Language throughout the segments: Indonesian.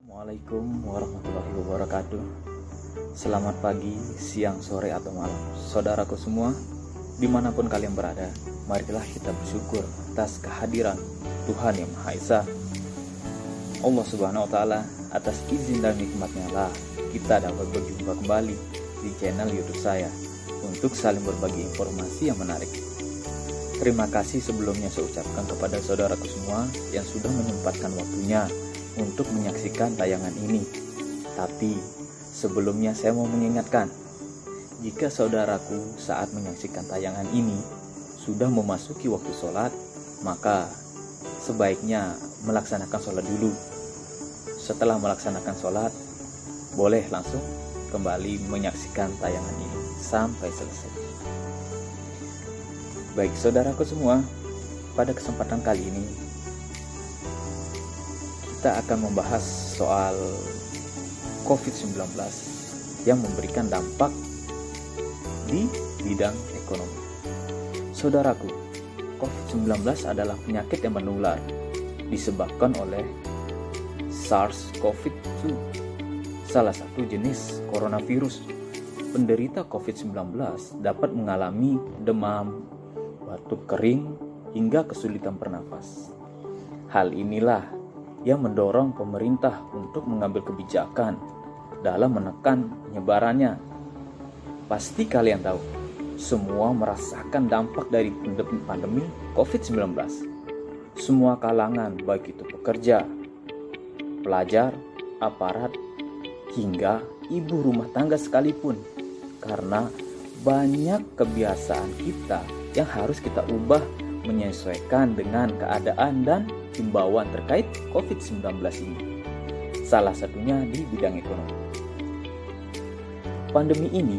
Assalamualaikum warahmatullahi wabarakatuh. Selamat pagi, siang, sore, atau malam saudaraku semua, dimanapun kalian berada. Marilah kita bersyukur atas kehadiran Tuhan Yang Maha Esa, Allah Subhanahu wa Ta'ala. Atas izin dan nikmatnya lah kita dapat berjumpa kembali di channel YouTube saya untuk saling berbagi informasi yang menarik. Terima kasih sebelumnya saya ucapkan kepada saudaraku semua yang sudah menyempatkan waktunya untuk menyaksikan tayangan ini. Tapi sebelumnya saya mau mengingatkan, jika saudaraku saat menyaksikan tayangan ini sudah memasuki waktu sholat, maka sebaiknya melaksanakan sholat dulu. Setelah melaksanakan sholat, boleh langsung kembali menyaksikan tayangan ini sampai selesai. Baik saudaraku semua, pada kesempatan kali ini kita akan membahas soal COVID-19 yang memberikan dampak di bidang ekonomi. Saudaraku, COVID-19 adalah penyakit yang menular disebabkan oleh SARS-CoV-2, salah satu jenis coronavirus. Penderita COVID-19 dapat mengalami demam, batuk kering, hingga kesulitan bernafas. Hal inilah yang mendorong pemerintah untuk mengambil kebijakan dalam menekan penyebarannya. Pasti kalian tahu, semua merasakan dampak dari pandemi COVID-19. Semua kalangan, baik itu pekerja, pelajar, aparat, hingga ibu rumah tangga sekalipun, karena banyak kebiasaan kita yang harus kita ubah menyesuaikan dengan keadaan dan himbauan terkait COVID-19 ini. Salah satunya di bidang ekonomi. Pandemi ini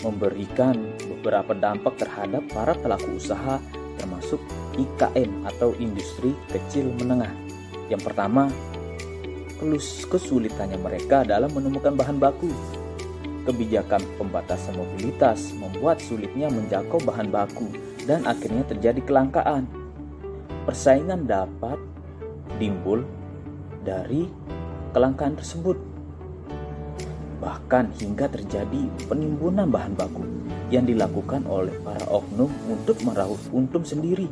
memberikan beberapa dampak terhadap para pelaku usaha, termasuk IKM atau industri kecil menengah. Yang pertama, kesulitannya mereka dalam menemukan bahan baku. Kebijakan pembatasan mobilitas membuat sulitnya menjangkau bahan baku dan akhirnya terjadi kelangkaan. Persaingan dapat timbul dari kelangkaan tersebut. Bahkan hingga terjadi penimbunan bahan baku yang dilakukan oleh para oknum untuk meraup untung sendiri.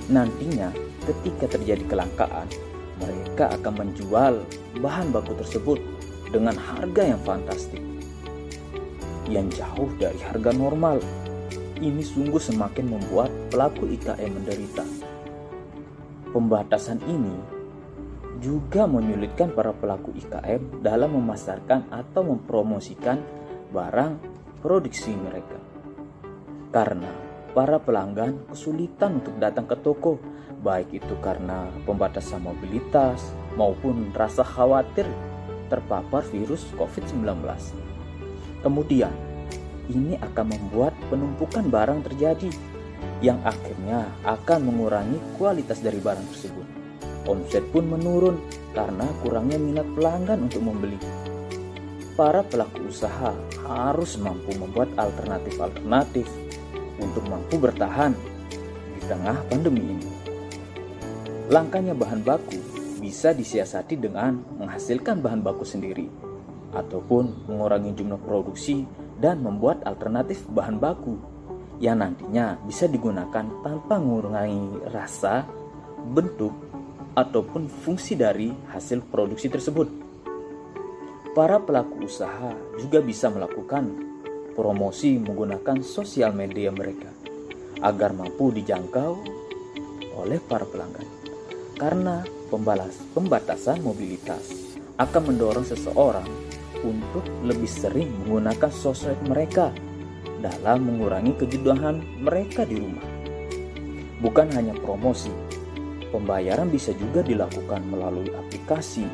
Nantinya ketika terjadi kelangkaan, mereka akan menjual bahan baku tersebut dengan harga yang fantastik, yang jauh dari harga normal. Ini sungguh semakin membuat pelaku IKM menderita. Pembatasan ini juga menyulitkan para pelaku IKM dalam memasarkan atau mempromosikan barang produksi mereka. Karena para pelanggan kesulitan untuk datang ke toko, baik itu karena pembatasan mobilitas maupun rasa khawatir terpapar virus COVID-19. Kemudian, ini akan membuat penumpukan barang terjadi yang akhirnya akan mengurangi kualitas dari barang tersebut. Omset pun menurun karena kurangnya minat pelanggan untuk membeli. Para pelaku usaha harus mampu membuat alternatif-alternatif untuk mampu bertahan di tengah pandemi ini. Langkanya bahan baku bisa disiasati dengan menghasilkan bahan baku sendiri, ataupun mengurangi jumlah produksi dan membuat alternatif bahan baku yang nantinya bisa digunakan tanpa mengurangi rasa, bentuk, ataupun fungsi dari hasil produksi tersebut. Para pelaku usaha juga bisa melakukan promosi menggunakan sosial media mereka agar mampu dijangkau oleh para pelanggan. Karena pembatasan mobilitas akan mendorong seseorang untuk lebih sering menggunakan sosmed mereka dalam mengurangi kejenuhan mereka di rumah. Bukan hanya promosi, pembayaran bisa juga dilakukan melalui aplikasi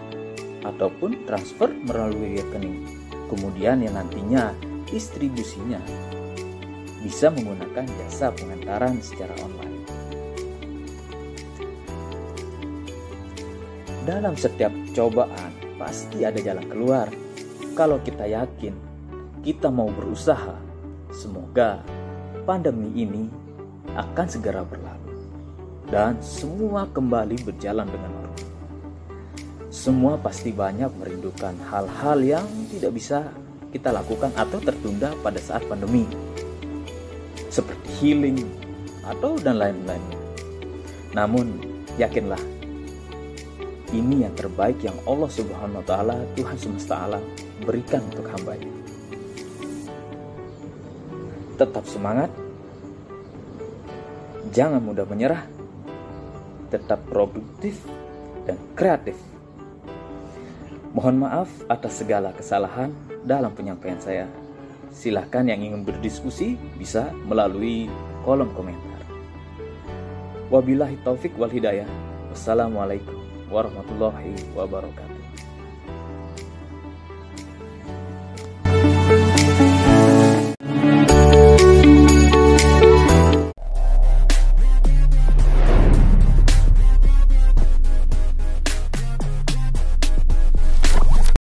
ataupun transfer melalui rekening. Kemudian yang nantinya distribusinya bisa menggunakan jasa pengantaran secara online. dalam setiap cobaan pasti ada jalan keluar. Kalau kita yakin, kita mau berusaha, semoga pandemi ini akan segera berlalu dan semua kembali berjalan dengan normal. Semua pasti banyak merindukan hal-hal yang tidak bisa kita lakukan atau tertunda pada saat pandemi, seperti healing atau dan lain-lainnya. Namun yakinlah, ini yang terbaik yang Allah Subhanahu wa Ta'ala, Tuhan semesta alam, berikan untuk hamba-Nya. Tetap semangat, jangan mudah menyerah, tetap produktif dan kreatif. Mohon maaf atas segala kesalahan dalam penyampaian saya. Silahkan yang ingin berdiskusi bisa melalui kolom komentar. Wabillahi taufik wal hidayah. Wassalamualaikum warahmatullahi wabarakatuh.